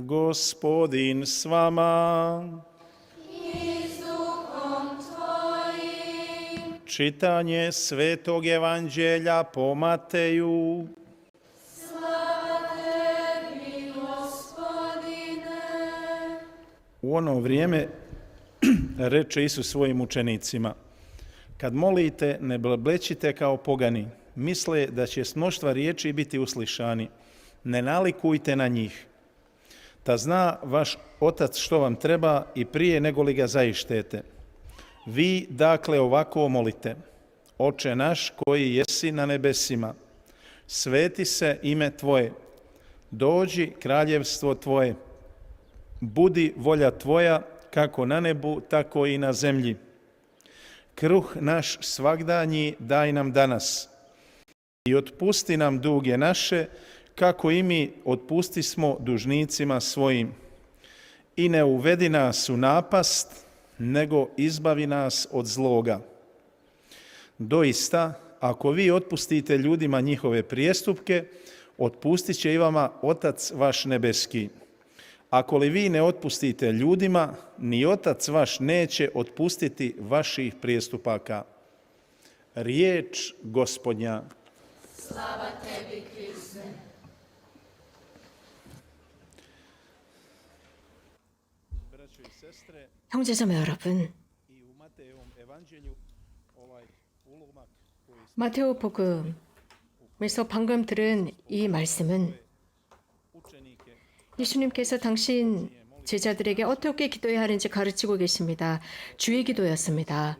Gospodin s vama. Čitanje Svetog Evanđelja po Mateju. U ono vrijeme reče Isus svojim učenicima: kad molite, ne bleblećite kao pogani, misle da će s mnoštva riječi biti uslišani. Ne nalikujte na njih. Ta zna vaš Otac što vam treba i prije nego li ga zaištete. Vi, dakle, ovako molite: Oče naš koji jesi na nebesima, sveti se ime Tvoje, dođi kraljevstvo Tvoje, budi volja Tvoja kako na nebu, tako i na zemlji. Kruh naš svagdanji daj nam danas i otpusti nam duge naše, kako i mi otpustismo dužnicima svojim. I ne uvedi nas u napast, nego izbavi nas od zloga. Doista, ako vi otpustite ljudima njihove prijestupke, otpustit će i vama Otac vaš nebeski. Ako li vi ne otpustite ljudima, ni Otac vaš neće otpustiti vaših prijestupaka. Riječ Gospodnja. Slava tebi, Kriste. 형제자매 여러분, 마테오 복음에서 방금 들은 이 말씀은 예수님께서 당신 제자들에게 어떻게 기도해야 하는지 가르치고 계십니다. 주의 기도였습니다.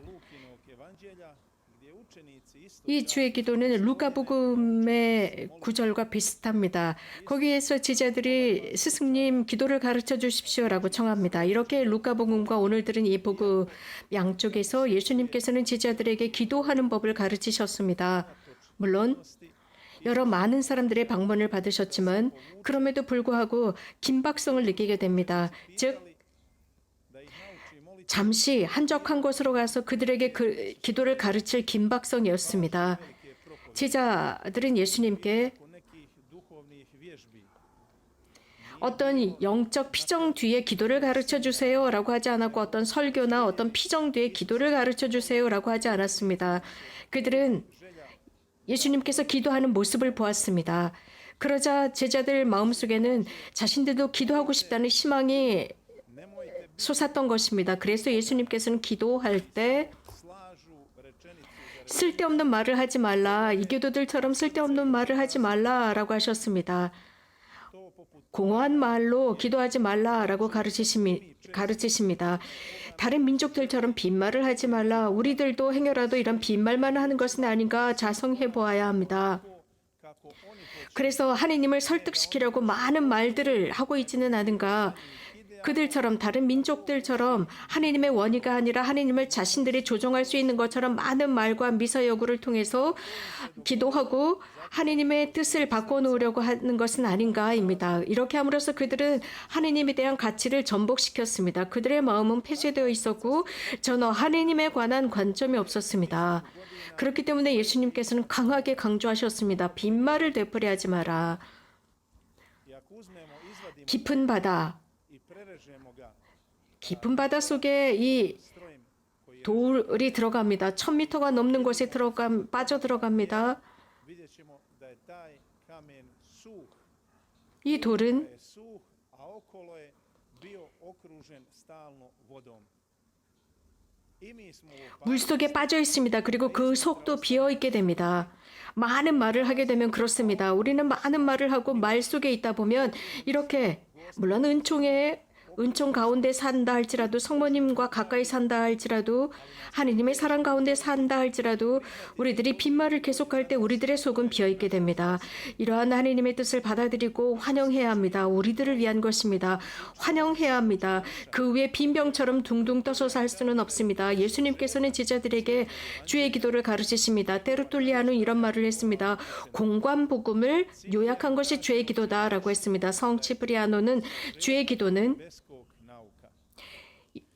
이 주의 기도는 루카복음의 구절과 비슷합니다. 거기에서 제자들이 스승님 기도를 가르쳐 주십시오라고 청합니다. 이렇게 루카복음과 오늘 들은 이 복음 양쪽에서 예수님께서는 제자들에게 기도하는 법을 가르치셨습니다. 물론 여러 많은 사람들의 방문을 받으셨지만 그럼에도 불구하고 긴박성을 느끼게 됩니다. 즉 잠시 한적한 곳으로 가서 그들에게 그 기도를 가르칠 긴박성이었습니다. 제자들은 예수님께 어떤 영적 피정 뒤에 기도를 가르쳐 주세요라고 하지 않았고 어떤 설교나 어떤 피정 뒤에 기도를 가르쳐 주세요라고 하지 않았습니다. 그들은 예수님께서 기도하는 모습을 보았습니다. 그러자 제자들 마음속에는 자신들도 기도하고 싶다는 희망이 솟았던 것입니다. 그래서 예수님께서는 기도할 때 쓸데없는 말을 하지 말라, 이교도들처럼 쓸데없는 말을 하지 말라라고 하셨습니다. 공허한 말로 기도하지 말라라고 가르치십니다. 다른 민족들처럼 빈말을 하지 말라, 우리들도 행여라도 이런 빈말만 하는 것은 아닌가 자성해 보아야 합니다. 그래서 하느님을 설득시키려고 많은 말들을 하고 있지는 않은가, 그들처럼 다른 민족들처럼 하느님의 원의가 아니라 하느님을 자신들이 조종할 수 있는 것처럼 많은 말과 미사여구를 통해서 기도하고 하느님의 뜻을 바꿔놓으려고 하는 것은 아닌가입니다. 이렇게 함으로써 그들은 하느님에 대한 가치를 전복시켰습니다. 그들의 마음은 폐쇄되어 있었고 전혀 하느님에 관한 관점이 없었습니다. 그렇기 때문에 예수님께서는 강하게 강조하셨습니다. 빈말을 되풀이하지 마라. 깊은 바다 속에 이 돌이 들어갑니다. 1000m가 넘는 곳에 빠져들어갑니다. 이 돌은 물속에 빠져 있습니다. 그리고 그 속도 비어 있게 됩니다. 많은 말을 하게 되면 그렇습니다. 우리는 많은 말을 하고 말 속에 있다 보면 이렇게, 물론 은총 가운데 산다 할지라도, 성모님과 가까이 산다 할지라도, 하느님의 사랑 가운데 산다 할지라도 우리들이 빈말을 계속할 때 우리들의 속은 비어있게 됩니다. 이러한 하느님의 뜻을 받아들이고 환영해야 합니다. 우리들을 위한 것입니다. 환영해야 합니다. 그 위에 빈병처럼 둥둥 떠서 살 수는 없습니다. 예수님께서는 제자들에게 주의 기도를 가르치십니다. 테르툴리아는 이런 말을 했습니다. 공관복음을 요약한 것이 주의 기도다라고 했습니다. 성 치프리아노는 주의 기도는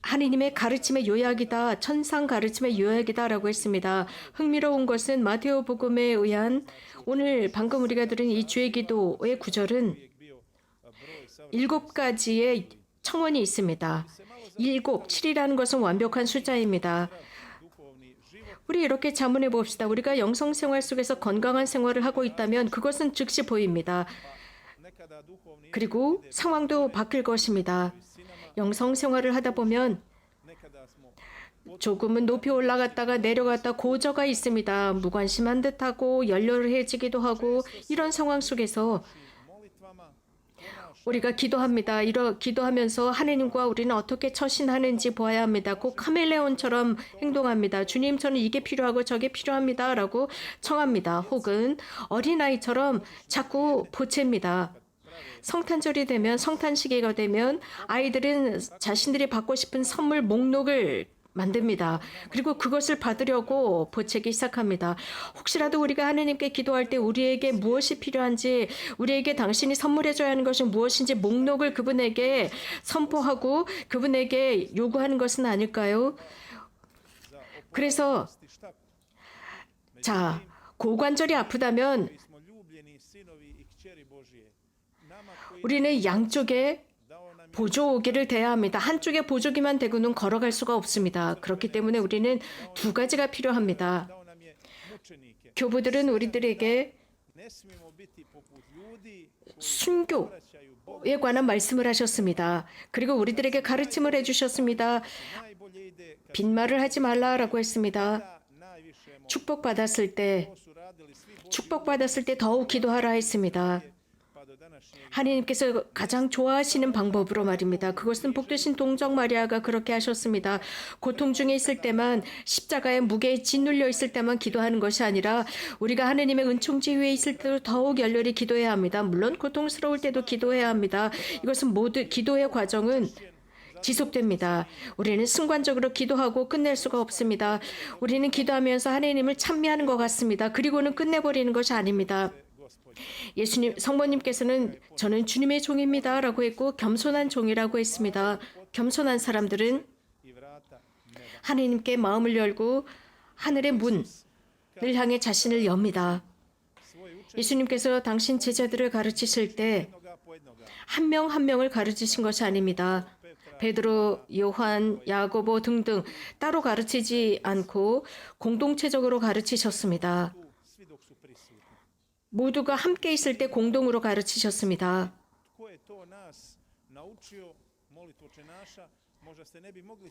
하느님의 가르침의 요약이다, 천상 가르침의 요약이다라고 했습니다. 흥미로운 것은 마테오 복음에 의한 오늘 방금 우리가 들은 이 주의 기도의 구절은 7가지의 청원이 있습니다. 7, 7이라는 것은 완벽한 숫자입니다. 우리 이렇게 자문해 봅시다. 우리가 영성 생활 속에서 건강한 생활을 하고 있다면 그것은 즉시 보입니다. 그리고 상황도 바뀔 것입니다. 영성 생활을 하다 보면 조금은 높이 올라갔다가 내려갔다 고저가 있습니다. 무관심한 듯하고 연료해지기도 하고 이런 상황 속에서 우리가 기도합니다. 기도하면서 하나님과 우리는 어떻게 처신하는지 보아야 합니다. 꼭 카멜레온처럼 행동합니다. 주님, 저는 이게 필요하고 저게 필요합니다. 라고 청합니다. 혹은 어린아이처럼 자꾸 보챕니다. 성탄절이 되면, 성탄 시기가 되면 아이들은 자신들이 받고 싶은 선물 목록을 만듭니다. 그리고 그것을 받으려고 보채기 시작합니다. 혹시라도 우리가 하나님께 기도할 때 우리에게 무엇이 필요한지, 우리에게 당신이 선물해줘야 하는 것이 무엇인지 목록을 그분에게 선포하고 그분에게 요구하는 것은 아닐까요? 그래서 자, 고관절이 아프다면 우리는 양쪽에 보조기를 대야 합니다. 한쪽에 보조기만 대고는 걸어갈 수가 없습니다. 그렇기 때문에 우리는 2가지가 필요합니다. 교부들은 우리들에게 순교에 관한 말씀을 하셨습니다. 그리고 우리들에게 가르침을 해주셨습니다. 빈말을 하지 말라라고 했습니다. 축복받았을 때 더욱 기도하라 했습니다. 하나님께서 가장 좋아하시는 방법으로 말입니다. 그것은 복되신 동정 마리아가 그렇게 하셨습니다. 고통 중에 있을 때만, 십자가의 무게에 짓눌려 있을 때만 기도하는 것이 아니라 우리가 하나님의 은총지 위에 있을 때도 더욱 열렬히 기도해야 합니다. 물론 고통스러울 때도 기도해야 합니다. 이것은 모두 기도의 과정은 지속됩니다. 우리는 순간적으로 기도하고 끝낼 수가 없습니다. 우리는 기도하면서 하나님을 찬미하는 것 같습니다. 그리고는 끝내버리는 것이 아닙니다. 예수님, 성모님께서는 저는 주님의 종입니다 라고 했고 겸손한 종이라고 했습니다. 겸손한 사람들은 하나님께 마음을 열고 하늘의 문을 향해 자신을 엽니다. 예수님께서 당신 제자들을 가르치실 때 한 명 한 명을 가르치신 것이 아닙니다. 베드로, 요한, 야고보 등등 따로 가르치지 않고 공동체적으로 가르치셨습니다. 모두가 함께 있을 때 공동으로 가르치셨습니다.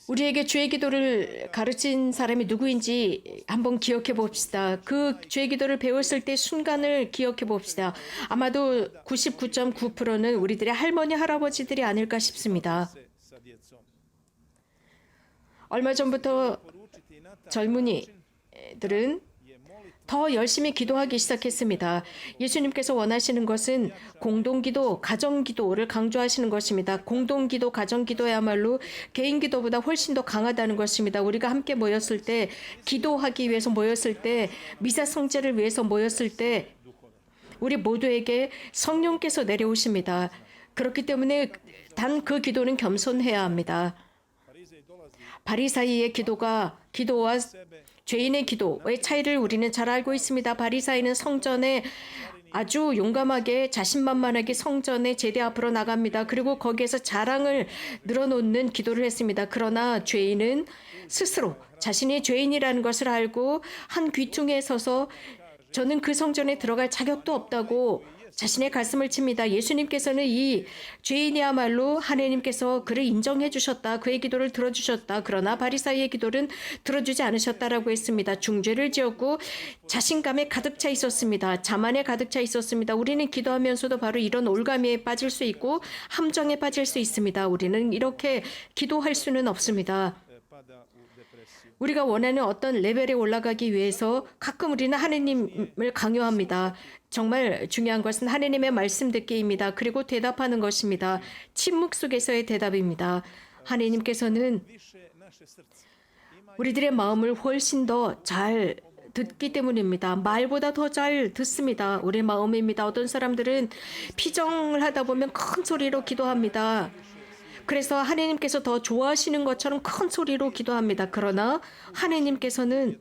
우리에게 주의 기도를 가르친 사람이 누구인지 한번 기억해 봅시다. 그 주의 기도를 배웠을 때 순간을 기억해 봅시다. 아마도 99.9%는 우리들의 할머니, 할아버지들이 아닐까 싶습니다. 얼마 전부터 젊은이들은 더 열심히 기도하기 시작했습니다. 예수님께서 원하시는 것은 공동기도, 가정기도를 강조하시는 것입니다. 공동기도, 가정기도야말로 개인기도보다 훨씬 더 강하다는 것입니다. 우리가 함께 모였을 때, 기도하기 위해서 모였을 때, 미사성제를 위해서 모였을 때 우리 모두에게 성령께서 내려오십니다. 그렇기 때문에 단 그 기도는 겸손해야 합니다. 바리사이의 기도와 죄인의 기도의 차이를 우리는 잘 알고 있습니다. 바리사이는 성전에 아주 용감하게 자신만만하게 성전의 제대 앞으로 나갑니다. 그리고 거기에서 자랑을 늘어놓는 기도를 했습니다. 그러나 죄인은 스스로 자신이 죄인이라는 것을 알고 한 귀퉁이에 서서 저는 그 성전에 들어갈 자격도 없다고 자신의 가슴을 칩니다. 예수님께서는 이 죄인이야말로 하나님께서 그를 인정해 주셨다. 그의 기도를 들어주셨다. 그러나 바리사이의 기도는 들어주지 않으셨다라고 했습니다. 중죄를 지었고 자신감에 가득 차 있었습니다. 자만에 가득 차 있었습니다. 우리는 기도하면서도 바로 이런 올가미에 빠질 수 있고 함정에 빠질 수 있습니다. 우리는 이렇게 기도할 수는 없습니다. 우리가 원하는 어떤 레벨에 올라가기 위해서 가끔 우리는 하나님을 강요합니다. 정말 중요한 것은 하나님의 말씀 듣기입니다. 그리고 대답하는 것입니다. 침묵 속에서의 대답입니다. 하나님께서는 우리들의 마음을 훨씬 더 잘 듣기 때문입니다. 말보다 더 잘 듣습니다. 우리 마음입니다. 어떤 사람들은 피정을 하다 보면 큰 소리로 기도합니다. 그래서 하나님께서 더 좋아하시는 것처럼 큰 소리로 기도합니다. 그러나 하나님께서는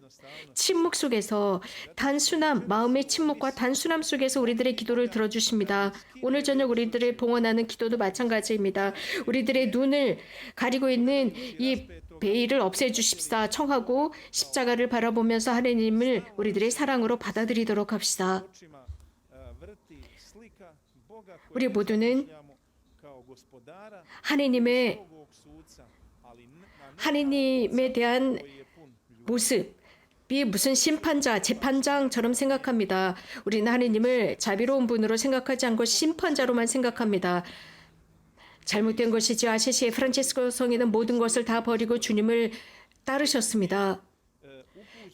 침묵 속에서 단순함, 마음의 침묵과 단순함 속에서 우리들의 기도를 들어주십니다. 오늘 저녁 우리들을 봉헌하는 기도도 마찬가지입니다. 우리들의 눈을 가리고 있는 이 베일을 없애주십사 청하고 십자가를 바라보면서 하나님을 우리들의 사랑으로 받아들이도록 합시다. 우리 모두는 하나님에 대한 모습이 무슨 심판자, 재판장처럼 생각합니다. 우리는 하나님을 자비로운 분으로 생각하지 않고 심판자로만 생각합니다. 잘못된 것이지 아시시의 프란치스코 성인은 모든 것을 다 버리고 주님을 따르셨습니다.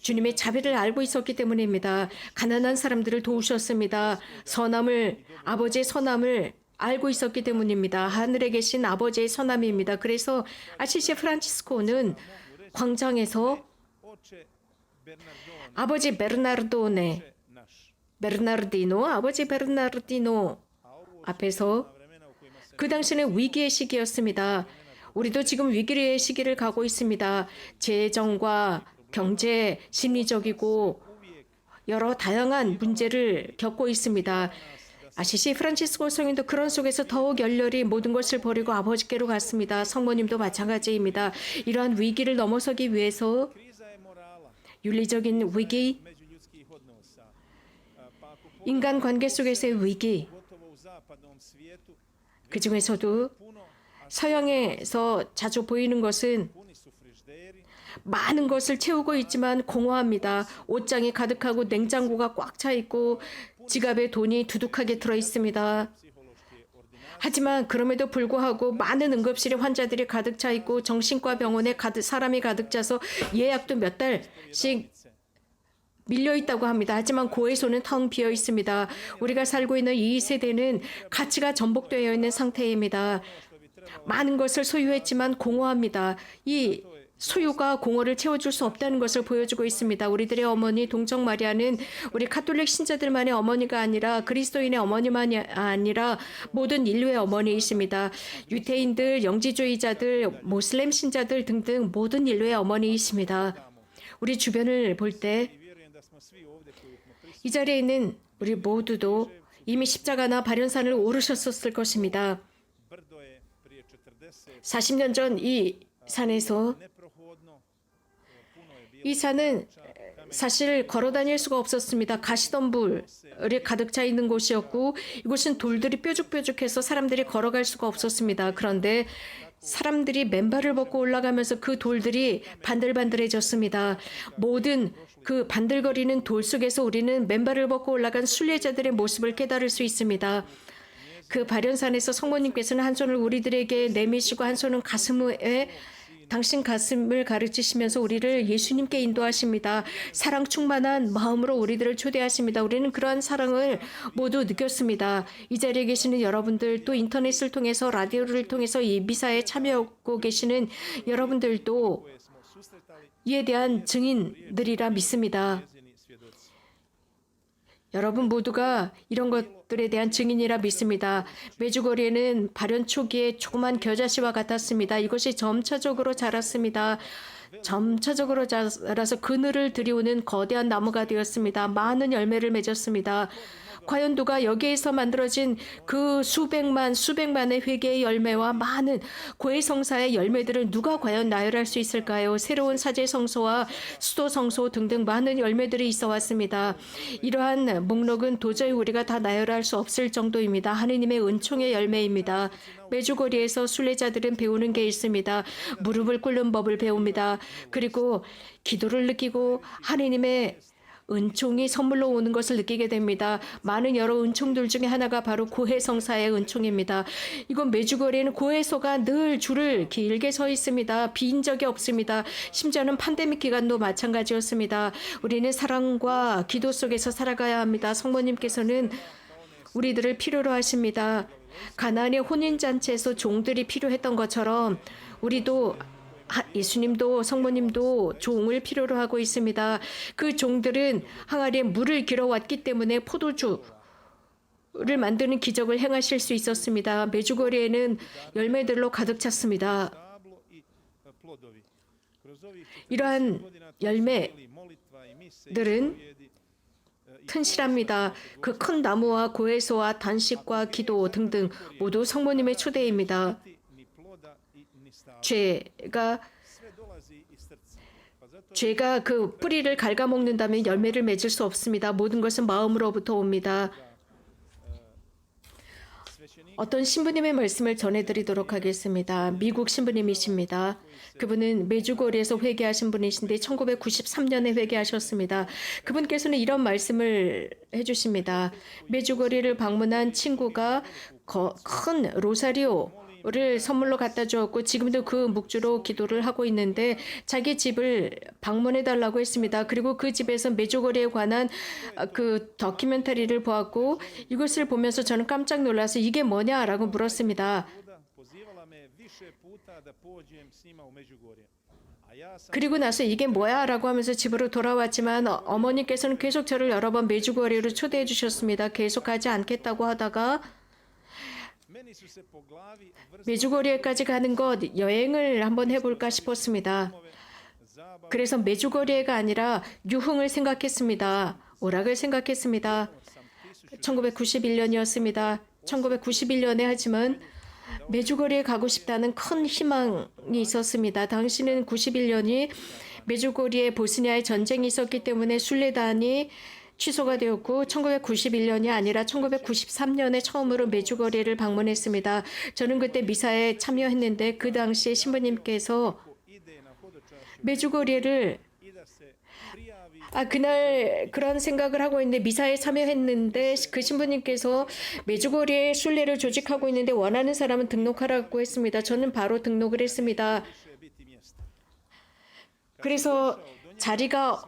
주님의 자비를 알고 있었기 때문입니다. 가난한 사람들을 도우셨습니다. 아버지의 선함을 알고 있었기 때문입니다. 하늘에 계신 아버지의 선함입니다. 그래서 아시시 프란치스코는 광장에서 아버지 베르나르디노 앞에서 그 당시는 위기의 시기였습니다. 우리도 지금 위기의 시기를 가고 있습니다. 재정과 경제, 심리적이고 여러 다양한 문제를 겪고 있습니다. 아시시 프란치스코 성인도 그런 속에서 더욱 열렬히 모든 것을 버리고 아버지께로 갔습니다. 성모님도 마찬가지입니다. 이러한 위기를 넘어서기 위해서 윤리적인 위기, 인간관계 속에서의 위기, 그 중에서도 서양에서 자주 보이는 것은 많은 것을 채우고 있지만 공허합니다. 옷장이 가득하고 냉장고가 꽉 차 있고 지갑에 돈이 두둑하게 들어 있습니다. 하지만 그럼에도 불구하고 많은 응급실에 환자들이 가득 차 있고 정신과 병원에 사람이 가득 차서 예약도 몇 달씩 밀려 있다고 합니다. 하지만 고해소는 텅 비어 있습니다. 우리가 살고 있는 이 세대는 가치가 전복되어 있는 상태입니다. 많은 것을 소유했지만 공허합니다. 이 소유가 공허를 채워줄 수 없다는 것을 보여주고 있습니다. 우리들의 어머니 동정 마리아는 우리 카톨릭 신자들만의 어머니가 아니라 그리스도인의 어머니만이 아니라 모든 인류의 어머니이십니다. 유태인들, 영지주의자들, 모슬렘 신자들 등등 모든 인류의 어머니이십니다. 우리 주변을 볼 때 이 자리에 있는 우리 모두도 이미 십자가나 발연산을 오르셨었을 것입니다. 40년 전 이 산에서 이 산은 사실 걸어 다닐 수가 없었습니다. 가시덤불이 가득 차 있는 곳이었고 이곳은 돌들이 뾰족뾰족해서 사람들이 걸어갈 수가 없었습니다. 그런데 사람들이 맨발을 벗고 올라가면서 그 돌들이 반들반들해졌습니다. 모든 그 반들거리는 돌 속에서 우리는 맨발을 벗고 올라간 순례자들의 모습을 깨달을 수 있습니다. 그 발연산에서 성모님께서는 한 손을 우리들에게 내미시고 한 손은 가슴에 당신 가슴을 가르치시면서 우리를 예수님께 인도하십니다. 사랑 충만한 마음으로 우리들을 초대하십니다. 우리는 그러한 사랑을 모두 느꼈습니다. 이 자리에 계시는 여러분들 또 인터넷을 통해서 라디오를 통해서 이 미사에 참여하고 계시는 여러분들도 이에 대한 증인들이라 믿습니다. 여러분 모두가 이런 것들에 대한 증인이라 믿습니다. 메주거리에는 발현 초기에 조그만 겨자씨와 같았습니다. 이것이 점차적으로 자랐습니다. 점차적으로 자라서 그늘을 들이우는 거대한 나무가 되었습니다. 많은 열매를 맺었습니다. 과연 누가 여기에서 만들어진 그 수백만의 회개의 열매와 많은 고해성사의 열매들을 누가 과연 나열할 수 있을까요? 새로운 사제성소와 수도성소 등등 많은 열매들이 있어 왔습니다. 이러한 목록은 도저히 우리가 다 나열할 수 없을 정도입니다. 하느님의 은총의 열매입니다. 메주거리에서 순례자들은 배우는 게 있습니다. 무릎을 꿇는 법을 배웁니다. 그리고 기도를 느끼고 하느님의 은총이 선물로 오는 것을 느끼게 됩니다. 많은 여러 은총들 중에 하나가 바로 고해성사의 은총입니다. 이곳 메주거리에는 고해소가 늘 줄을 길게 서 있습니다. 빈 적이 없습니다. 심지어는 팬데믹 기간도 마찬가지였습니다. 우리는 사랑과 기도 속에서 살아가야 합니다. 성모님께서는 우리들을 필요로 하십니다. 가나안의 혼인잔치에서 종들이 필요했던 것처럼 우리도 예수님도 성모님도 종을 필요로 하고 있습니다. 그 종들은 항아리에 물을 길어왔기 때문에 포도주를 만드는 기적을 행하실 수 있었습니다. 메주거리에는 열매들로 가득 찼습니다. 이러한 열매들은 튼실합니다. 그 큰 나무와 고해소와 단식과 기도 등등 모두 성모님의 초대입니다. 죄가 그 뿌리를 갉아먹는다면 열매를 맺을 수 없습니다. 모든 것은 마음으로부터 옵니다. 어떤 신부님의 말씀을 전해드리도록 하겠습니다. 미국 신부님이십니다. 그분은 메주거리에서 회개하신 분이신데 1993년에 회개하셨습니다. 그분께서는 이런 말씀을 해주십니다. 메주거리를 방문한 친구가 큰 로사리오를 선물로 갖다 주었고 지금도 그 묵주로 기도를 하고 있는데 자기 집을 방문해 달라고 했습니다. 그리고 그 집에서 메주거리에 관한 그 다큐멘터리를 보았고 이것을 보면서 저는 깜짝 놀라서 이게 뭐냐라고 물었습니다. 그리고 나서 이게 뭐야? 라고 하면서 집으로 돌아왔지만 어머니께서는 계속 저를 여러 번 메주거리로 초대해 주셨습니다. 계속 가지 않겠다고 하다가 메주거리에까지 가는 것 여행을 한번 해볼까 싶었습니다. 그래서 메주거리에가 아니라 유흥을 생각했습니다. 오락을 생각했습니다. 1991년이었습니다. 1991년에 하지만 메주거리에 가고 싶다는 큰 희망이 있었습니다. 당시는 91년이 메주거리에 보스니아의 전쟁이 있었기 때문에 순례단이 취소가 되었고 1991년이 아니라 1993년에 처음으로 메주거리를 방문했습니다. 저는 그때 미사에 참여했는데 그 당시에 신부님께서 메주거리를 그날 그런 생각을 하고 있는데 미사에 참여했는데 그 신부님께서 메주거리에 순례를 조직하고 있는데 원하는 사람은 등록하라고 했습니다. 저는 바로 등록을 했습니다. 그래서 자리가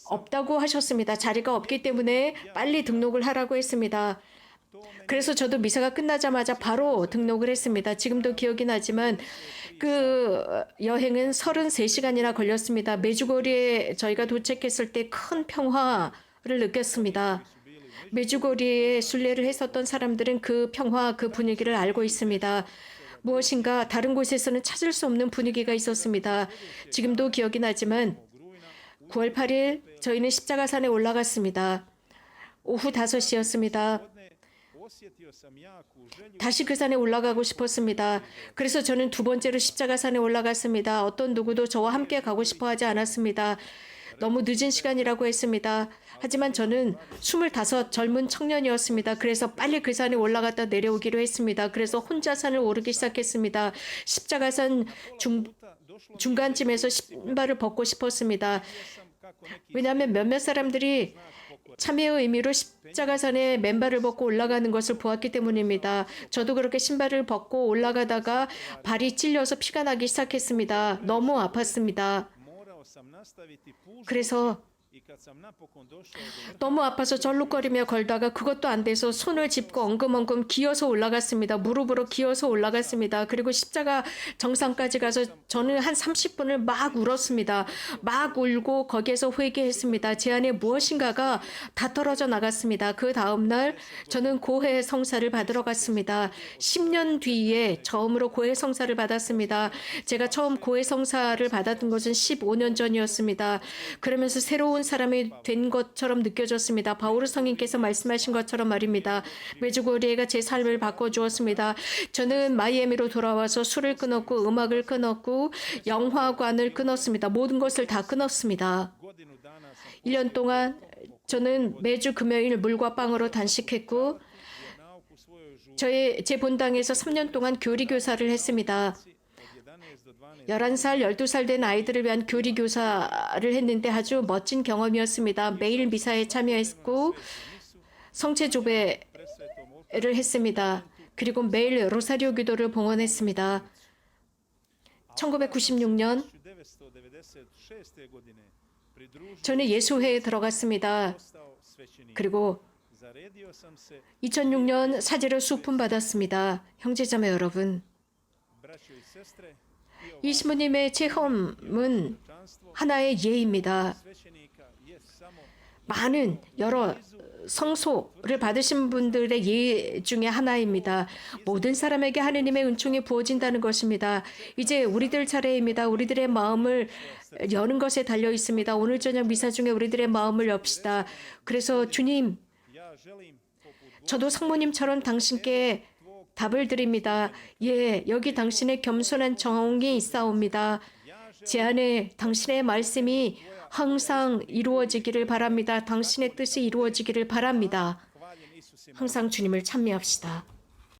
없다고 하셨습니다. 자리가 없기 때문에 빨리 등록을 하라고 했습니다. 그래서 저도 미사가 끝나자마자 바로 등록을 했습니다. 지금도 기억이 나지만 그 여행은 33시간이나 걸렸습니다. 메주거리에 저희가 도착했을 때 큰 평화를 느꼈습니다. 메주거리에 순례를 했었던 사람들은 그 평화, 그 분위기를 알고 있습니다. 무엇인가 다른 곳에서는 찾을 수 없는 분위기가 있었습니다. 지금도 기억이 나지만 9월 8일 저희는 십자가산에 올라갔습니다. 오후 5시였습니다. 다시 그 산에 올라가고 싶었습니다. 그래서 저는 두 번째로 십자가산에 올라갔습니다. 어떤 누구도 저와 함께 가고 싶어 하지 않았습니다. 너무 늦은 시간이라고 했습니다. 하지만 저는 25 젊은 청년이었습니다. 그래서 빨리 그 산에 올라갔다 내려오기로 했습니다. 그래서 혼자 산을 오르기 시작했습니다. 십자가산 중간쯤에서 신발을 벗고 싶었습니다. 왜냐하면 몇몇 사람들이 참회의 의미로 십자가산에 맨발을 벗고 올라가는 것을 보았기 때문입니다. 저도 그렇게 신발을 벗고 올라가다가 발이 찔려서 피가 나기 시작했습니다. 너무 아팠습니다. 그래서 너무 아파서 절룩거리며 걸다가 그것도 안 돼서 손을 짚고 엉금엉금 기어서 올라갔습니다. 무릎으로 기어서 올라갔습니다. 그리고 십자가 정상까지 가서 저는 한 30분을 막 울었습니다. 막 울고 거기에서 회개했습니다. 제 안에 무엇인가가 다 떨어져 나갔습니다. 그 다음날 저는 고해 성사를 받으러 갔습니다. 10년 뒤에 처음으로 고해 성사를 받았습니다. 제가 처음 고해 성사를 받았던 것은 15년 전이었습니다. 그러면서 새로운 사람이 된 것처럼 느껴졌습니다. 바오르 성인께서 말씀하신 것처럼 말입니다. 메주거리에가 제 삶을 바꿔주었습니다. 저는 마이애미로 돌아와서 술을 끊었고 음악을 끊었고 영화관을 끊었습니다. 모든 것을 다 끊었습니다. 1년 동안 저는 매주 금요일 물과 빵으로 단식했고 제 본당에서 3년 동안 교리교사를 했습니다. 11살, 12살 된 아이들을 위한 교리교사를 했는데 아주 멋진 경험이었습니다. 매일 미사에 참여했고 성체조배를 했습니다. 그리고 매일 로사리오 기도를 봉헌했습니다. 1996년 저는 예수회에 들어갔습니다. 그리고 2006년 사제로 수품 받았습니다. 형제자매 여러분, 이 신부님의 체험은 하나의 예입니다. 많은 여러 성소를 받으신 분들의 예 중에 하나입니다. 모든 사람에게 하느님의 은총이 부어진다는 것입니다. 이제 우리들 차례입니다. 우리들의 마음을 여는 것에 달려 있습니다. 오늘 저녁 미사 중에 우리들의 마음을 엽시다. 그래서 주님, 저도 상무님처럼 당신께 답을 드립니다. 예, 여기 당신의 겸손한 정이 있사옵니다. 제 안에 당신의 말씀이 항상 이루어지기를 바랍니다. 당신의 뜻이 이루어지기를 바랍니다. 항상 주님을 찬미합시다.